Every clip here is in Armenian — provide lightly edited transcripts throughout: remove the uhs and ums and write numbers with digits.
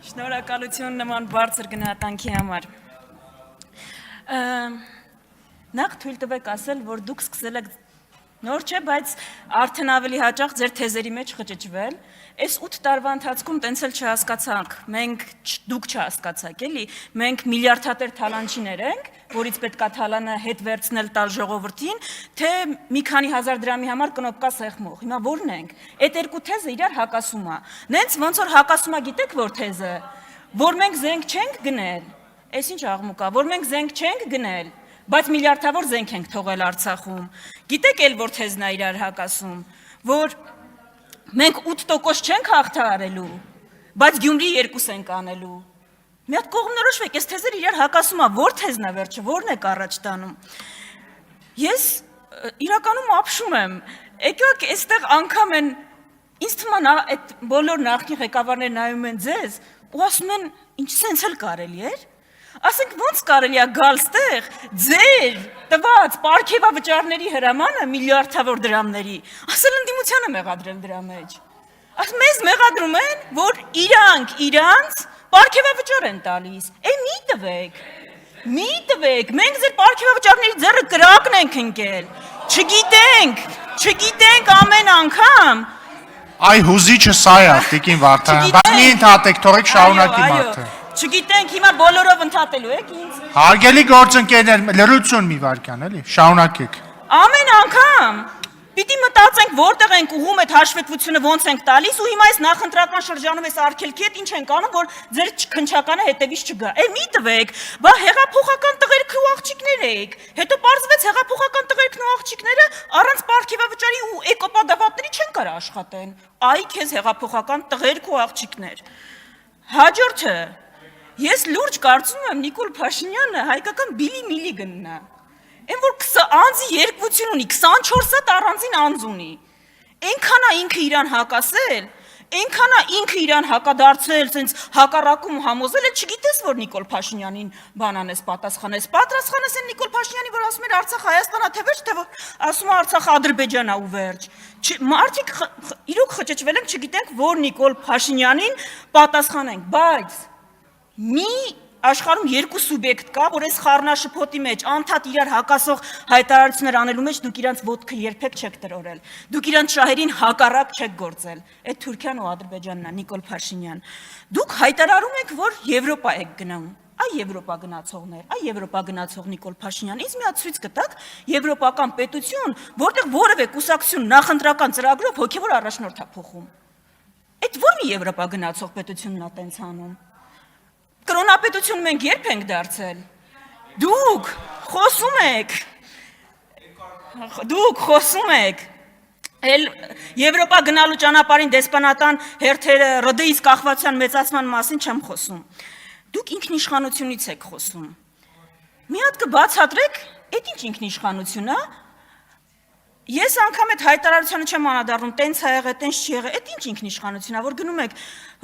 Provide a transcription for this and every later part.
Շնորհակալություն նման բարձր գնահատանքի համար։ Նախ թույլ տվեք ասել, որ դուք սկսել եք նոր չէ, բայց արդեն ավելի հաճախ ձեր թեզերի մեջ խճճվել։ Այս 8 տարվա ընթացքում տենց էլ չհասկացանք, դուք չհասկացաք, էլի, մենք միլիարդատեր թալանչիներ ենք, որից պետքա թալանը հետ վերցնել տալ ժողովրդին, թե մի քանի հազար դրամի համար կնոպկա սեղմող։ Հիմա որն ենք։ Այդ երկու թեզը իրար հակասում է։ Նենց ոնց որ հակասում է, գիտեք որ թեզը, որ մենք զենք չենք գնել։ Այս ինչ աղմուկ է, որ մենք զենք չենք գնել, բայց միլիարդավոր զենք ենք թողել Արցախում։ Գիտեք էլ որ թեզն է իրար հակասում, որ մենք 8% չենք հաղթահարելու, բայց Գյումրի 2 ենք անելու։ Մի հատ կողմնորոշվեք, այս թեզերը իրար հակասում է, որ թեզն է վերջը, որն եք առաջ տանում։ Ես իրականում ապշում եմ, եկեք այստեղ անգամ են, ինձ թվում է այդ բոլոր նախկին ղեկավարները նայում են ձեզ ու ասում են, ինչ սենց էլ կարելի էր։ Ասենք ոնց կարելի է գալ ստեղ ձեր տված պարգևավճարների հրամանը միլիարդավոր դրամների, ասել ընդդիմությանը մեղադրել դրա մեջ։ Ասում մեզ մեղադրում են, որ իրանց պարգևավճար են տալիս։ Մի տվեք, մենք ձեր պարգևավճարների ձեռը կրակն ենք ընկել։ Չգիտենք ամեն անգամ։ Այ հուզիչը սա է, Տիկին Վարդանյան, բայց մի ընդհատեք, թողեք շարունակի մարդը։ Չգիտենք, հիմա բոլորով ընդհատելու եք ինձ։ Հարգելի գործընկերներ, լրություն մի վարքյան, էլի, շարունակեք։ Ամեն անգամ պիտի մտածենք որտեղ ենք ուղում այդ հաշվետվությունը ոնց ենք տալիս ու հիմա այս նախընտրական շրջանում այս արգելքի հետ ինչ ենք անում, որ ձեր քնչականը հետևից չգա։ Մի տվեք, բա հեղափոխական տղերք ու աղջիկներ եք։ Հետո պարզվեց հեղափոխական տղերքն ու աղջիկները առանց պարգևավճարի ու էկոպադավատների չեն կարող աշխատեն։ Այ քեզ հեղափոխական տղերք ու աղջիկներ։ Հաջորդը ես լուրջ կարծում եմ Նիկոլ Փաշինյանը հայկական բիլի-միլի գնա։ Այն որ անձի երկվություն ունի, 24 հատ առանձին անձ ունի։ Այնքան է ինքը իրան հակասել, այնքան է ինքը իրան հակադարձել, sense հակառակում համոզել, չգիտես որ Նիկոլ Փաշինյանին բանանես պատասխանես այն Նիկոլ Փաշինյանի, որ ասում էր Արցախ Հայաստանա թե վերջ, թե որ ասում է Արցախ Ադրբեջանա ու վերջ։ Մարդիկ իրոք խճճվել են, չգիտենք որ Նիկոլ Փաշինյանին պատասխանենք, բայց մի աշխարհում երկու սուբյեկտ կա, որ այս խառնաշփոթի մեջ անդադ իրար հակասող հայտարարություններ անելու մեջ դուք իրանց ոտքը երբեք չեք տրորել։ Դուք իրանց շահերին հակառակ չեք գործել։ Այդ Թուրքիան ու Ադրբեջանն է, Նիկոլ Փաշինյան։ Դուք հայտարարում եք, որ Եվրոպա եք գնում։ Այ Եվրոպա գնացողներ, այ Եվրոպա գնացող Նիկոլ Փաշինյան, ինձ մի հատ ցույց կտաք եվրոպական պետություն, որտեղ որևէ կուսակցություն նախընտրական ծրագրով հոգևոր առաջնորդ է փոխում։ Այդ ո՞ր մի Եվրոպա գնացող պետությունն է տենց անում։ Կրոնապետություն մենք երբ ենք դարձել։ Դուք խոսում եք։ Էլ Եվրոպա գնալու ճանապարհին դեսպանատան հերթերը ՌԴ-ից կախվածության մեծացման մասին չեմ խոսում։ Դուք ինքնիշխանությունից եք խոսում։ Մի հատ կբացատրեք, այդ ինչ ինքնիշխանություն է։ Ես անգամ այդ հայտարարությանը չեմ անդրադառնում, տենց ա եղել, տենց չի եղել, այդ ինչ ինքնիշխանություն է, որ գնում եք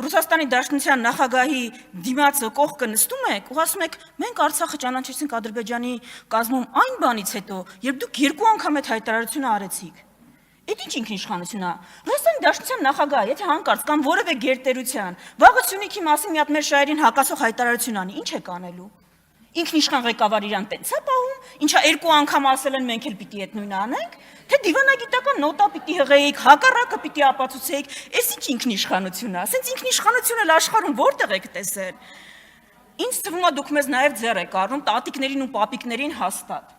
Ռուսաստանի Դաշնության նախագահի դիմացը կողքը նստում եք, ու ասում եք, մենք Արցախը ճանաչեցինք Ադրբեջանի կազմում այն բանից հետո, երբ դուք երկու անգամ այդ հայտարարությունը արեցիք։ Այդ ինչ ինքնիշխանություն է։ Ռուսաստանի Դաշնության նախագահը, եթե հանկարծ կամ որևէ գերտերության, վաղը Սյունիքի մասին մի հատ մեր շահերին հակասող հայտարարություն անի, ինչ եք անելու։ Ինքնիշխան ղեկավար իրան տենց է պահում, ինչա երկու անգամ ասել են մենք էլ պիտի այդ նույնը անենք, թե դիվանագիտական նոտա պիտի հղեիք, հակառակը պիտի ապացուցեիք, այս ինչ ինքնիշխանություն է, ասենց ինքնիշխանություն էլ աշխարհում որտեղ եք տեսել։ Ինձ թվում է դուք մեզ նաև ձեռ եք առնում տատիկներին ու պապիկներին հաստատ։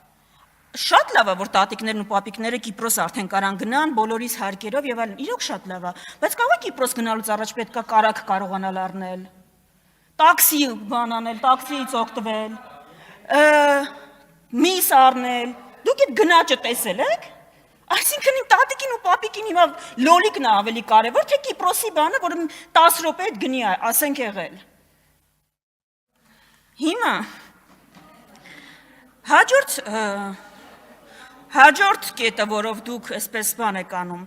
Շատ լավ է, որ տատիկներն ու պապիկները Կիպրոս արդեն կարան գնան բոլորիս հարկերով եւ այլն, իրոք շատ լավ է, բայց կարող է Կիպրոս գնալուց առաջ պետքա կարակ կարողանալ առնել։ Տաքսի բանանել, տաքսիից օգտվել, միս առնել, դուք այդ գնաճը տեսել եք, այսինքն իմ տատիկին ու պապիկին հիմա լոլիկն է ավելի կարևոր, թե Կիպրոսի բանը, որը 10 րոպե այդ գնի է, ասենք եղել։ Հիմա, հաջորդ կետը, որով դուք այսպես բան եք անում,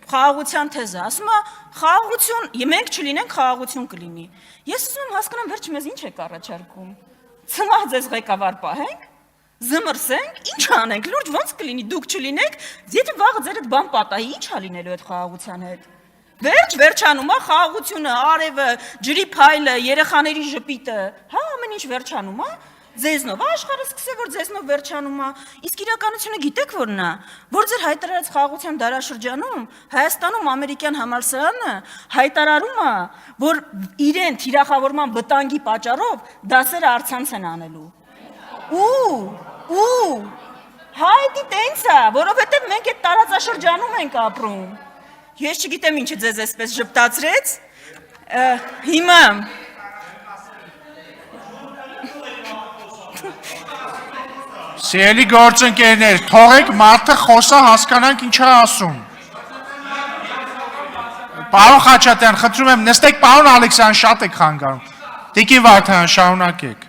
խաղաղության թեզը, ասում է խաղաղություն, մենք չլինենք, խաղաղություն կլինի։ Ես ուզում եմ հասկանամ վերջ մեզ ինչ եք առաջարկում։ Ցնա ձեզ ղեկավար պահենք, զմրսենք, ինչ անենք, լուրջ ոնց կլինի, դուք չլինեք, եթե վաղը ձեր այդ բան պատահի, ինչ ա լինելու այդ խաղաղության հետ։ Վերջանում է խաղաղությունը, արևը, ջրի փայլը, երեխաների ժպիտը, հա, ամեն ինչ վերջանում է, ձեզնով, աշխարհը սկսե որ ձեզնով վերջանում է, իսկ իրականությունը գիտեք որն է, որ ձեր հայտարարած խաղաղության դարաշրջանում Հայաստանում ամերիկյան համալսարանը հայտարարում է, որ իրեն թիրախավորման վտանգի պատճառով դասերը առցանց են անելու։ Ու հայտի տենց է, որովհետև մենք այդ տարածաշրջանում ենք ապրում։ Ես չգիտեմ ինչը ձեզ այսպես ժպտացրեց, հիմա Սիրելի գործընկերներ, թողեք մարդը խոսա հասկանանք ինչ է ասում։ Պարոն Խաչատրյան, խնդրում եմ նստեք, պարոն Ալեքսյան, շատ եք խանգարում։ Տիկին Վարդանյան, շարունակեք։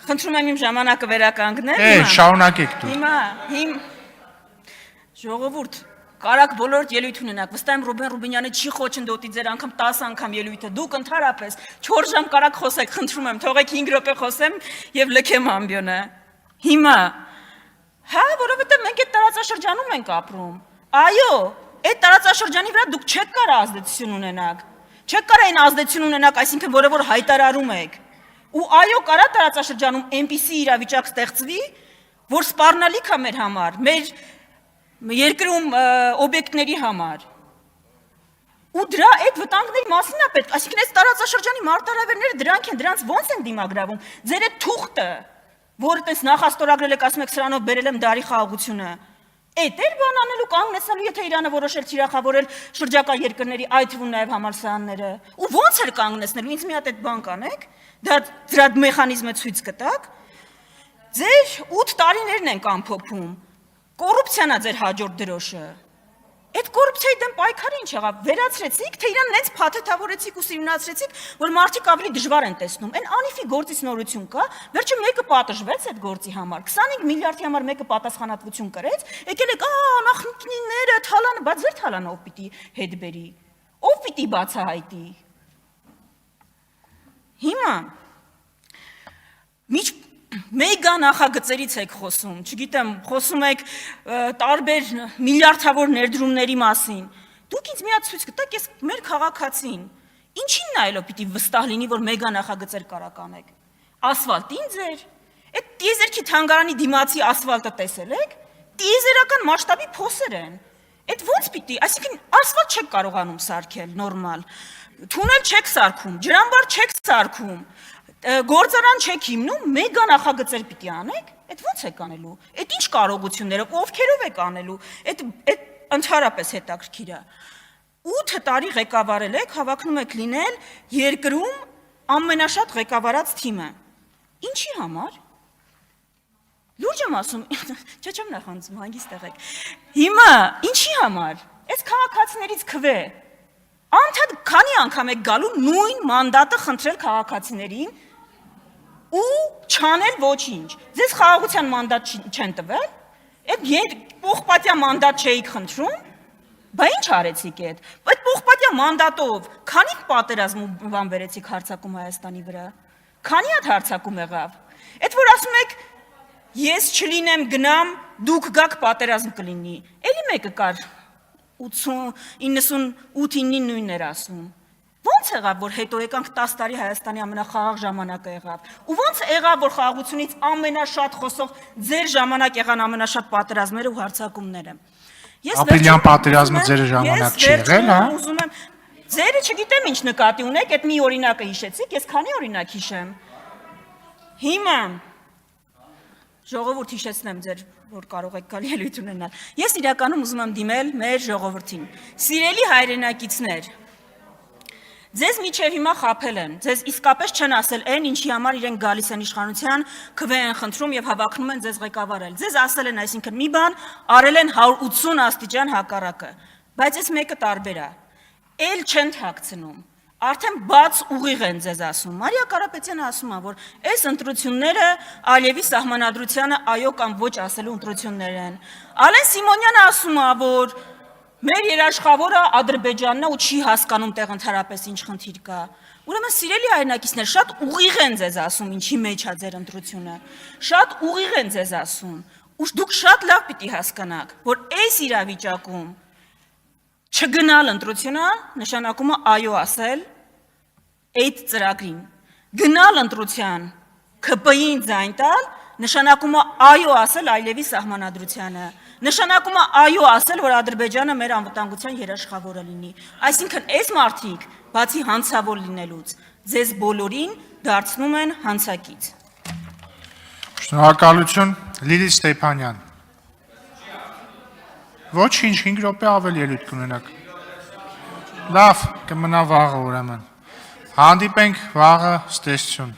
Խնդրում եմ իմ ժամանակը վերականգնել։ Շարունակեք դուք։ Հիմա ժողովուրդ, կարաք բոլորդ ելույթ ունենաք, վստահ եմ Ռուբեն Ռուբինյանը չի խոչընդոտի ձեր անգամ 10 անգամ ելույթը, դուք ընդհանրապես 4 ժամ կարաք խոսեք, խնդրում եմ, թողեք 5 րոպե խոսեմ եւ լքեմ ամբիոնը։ Հիմա, հա, որովհետև մենք այդ տարածաշրջանում ենք ապրում։ Այո, այդ տարածաշրջանի վրա դուք չեք կարող ազդեցություն ունենաք։ Չեք կարող այն ազդեցություն ունենաք, այսինքն որը որ հայտարարում եք։ Ու այո, կարա տարածաշրջանում այնպիսի իրավիճակ ստեղծվի, որ սպառնալիք է մեր համար, մեր երկրում օբյեկտների համար։ Ու դրա այդ վտանգների մասին է պետք, այսինքն այս տարածաշրջանի մարտահրավերները դրանք են, դրանց ո՞նց են դիմագրավում։ Ձեր այդ թուղթը, որը տես նախաստորագրել եք, ասում եք սրանով բերել եմ դարի խաղաղությունը։ Այդ էր բան անելու կանգնեցնելու, եթե Իրանը որոշել թիրախավորել շրջակա երկրների, այդ թվում նաև համալսարանները։ Ու ո՞նց էր կանգնեցնելու, ինձ մի հատ այդ բան կանեք, դրա մեխանիզմը ցույց կտաք։ Ձեր 8 տարիներն են ամփոփում։ Կոռուպցիան է ձեր հաջորդ դրոշը։ Այդ կոռուպցիայի դեմ պայքարը ինչ եղավ, վերացրեցիք, թե իրան նենց փաթեթավորեցիք ու սիրունացրեցիք, որ մարդիկ ավելի դժվար են տեսնում։ Այն անիֆի գործից նորություն կա, վերջը մեկը պատժվեց այդ գործի համար, 25 միլիարդի համար մեկը պատասխանատվություն կրեց, եկել եք, նախնիները, թալանը, բայց ձեր թալանը ով պիտի հետ բերի, ով պիտի բացահայտի։ Հիմա մեգա նախագծերից եք խոսում, չգիտեմ, խոսում եք տարբեր միլիարդավոր ներդրումների մասին։ Դուք ինձ մի հատ ցույց կտաք, ես մեր քաղաքացին, ինչին նայելով պիտի վստահ լինի, որ մեգա նախագծեր կարող անեք։ Ասֆալտին ձեր, այդ տիեզերքի թանգարանի դիմացի ասֆալտը տեսել եք, տիեզերական մասշտաբի փոսեր են։ Այդ ո՞նց պիտի, այսինքն ասֆալտ չեք կարողանում սարքել նորմալ, թունել չեք սարքում, ջրամբար չեք սարքում, գործարան չեք հիմնում, մեգա նախագծեր պիտի անեք, այդ ո՞նց եք անելու, այդ ինչ կարողություններով, ովքերով եք անելու, այդ ընդհանրապես հետաքրքիր է։ 8 տարի ղեկավարել եք, հավակնում եք լինել երկրում ամենաշատ ղեկավարած թիմը։ Ինչի համար։ Լուրջ եմ ասում, չեմ նախանձում, հանգիստ եղեք։ Հիմա ինչի համար։ Այս քաղաքացիներից քվե։ Անդադ քանի անգամ եք գալու նույն մանդատը խնդրել քաղաքացիներին ու չանել ոչինչ։ Ձեզ խաղաղության մանդատ չեն տվել, այդ պողպատյա մանդատ չէիք խնդրում, բա ինչ արեցիք այդ պողպատյա մանդատով քանի պատերազմ ու բան վերեցիք հարձակում Հայաստանի վրա, քանի հատ հարձակում եղավ, այդ որ ասում եք ես չլինեմ գնամ, դուք գաք պատերազմ կլինի, էլի մեկը կար 98-ին նույնն էր ասում, ոնց եղավ, որ հետո եկանք 10 տարի Հայաստանի ամենախաղաղ ժամանակը եղավ, ու ոնց եղավ, որ խաղաղությունից ամենաշատ խոսող ձեր ժամանակ եղան ամենաշատ պատերազմները ու հարձակումները։ Ապրիլյան պատերազմը ձեր ժամանակ չի եղել, հա։ Ձերը չգիտեմ ինչ նկատի ունեք, այդ մի օրինակը հիշեցիք, ես քանի օրինակ հիշեմ։ Հիմա ժողովուրդ հիշեցնեմ ձեր, որ կարող եք գալ ելույթ ունենալ։ Ես իրականում ուզում եմ դիմել մեր ժողովրդին։ Սիրելի հայրենակիցներ, ձեզ միջև հիմա խաբել են, ձեզ իսկապես չեն ասել այն, ինչի համար իրենք գալիս են իշխանության, քվե են խնդրում եւ հավակնում են ձեզ ղեկավարել։ Ձեզ ասել են, այսինքն մի բան, արել են 180 աստիճան հակառակը, բայց այս մեկը տարբեր է։ Էլ չեն թաքցնում։ Արդեն բաց ուղիղ են ձեզ ասում։ Մարիա Կարապետյանը ասում է, որ այս ընտրությունները Ալիևի սահմանադրությանը այո կամ ոչ ասելու ընտրություններ են։ Ալեն Սիմոնյանը ասում է, որ մեր երաշխավորը Ադրբեջանն է ու չի հասկանում տեղ ընդհանրապես ինչ խնդիր կա։ Ուրեմն սիրելի հայրենակիցներ, շատ ուղիղ են ձեզ ասում, ինչի մեջ է ձեր ընտրությունը։ Շատ ուղիղ են ձեզ ասում։ Ու դուք շատ լավ պիտի հասկանաք, որ այս իրավիճակում Չգնալ ընտրությունը նշանակում է այո ասել այդ ծրագրին։ Գնալ ընտրության ԿՊ-ին ձայն տալ նշանակում է այո ասել այլևի սահմանադրությանը։ Նշանակում է այո ասել, որ Ադրբեջանը մեր անվտանգության երաշխավորը լինի։ Այսինքն այս մարդիկ, բացի հանցավոր լինելուց, ձեզ բոլորին դարձնում են հանցակից։ Շնորհակալություն, Լիլիթ Ստեփանյան։ Ոչինչ 5 րոպե ավել ելույթ կունենաք։ Լավ, կմնա վաղը ուրեմն։ Հանդիպենք վաղը, ստեսություն։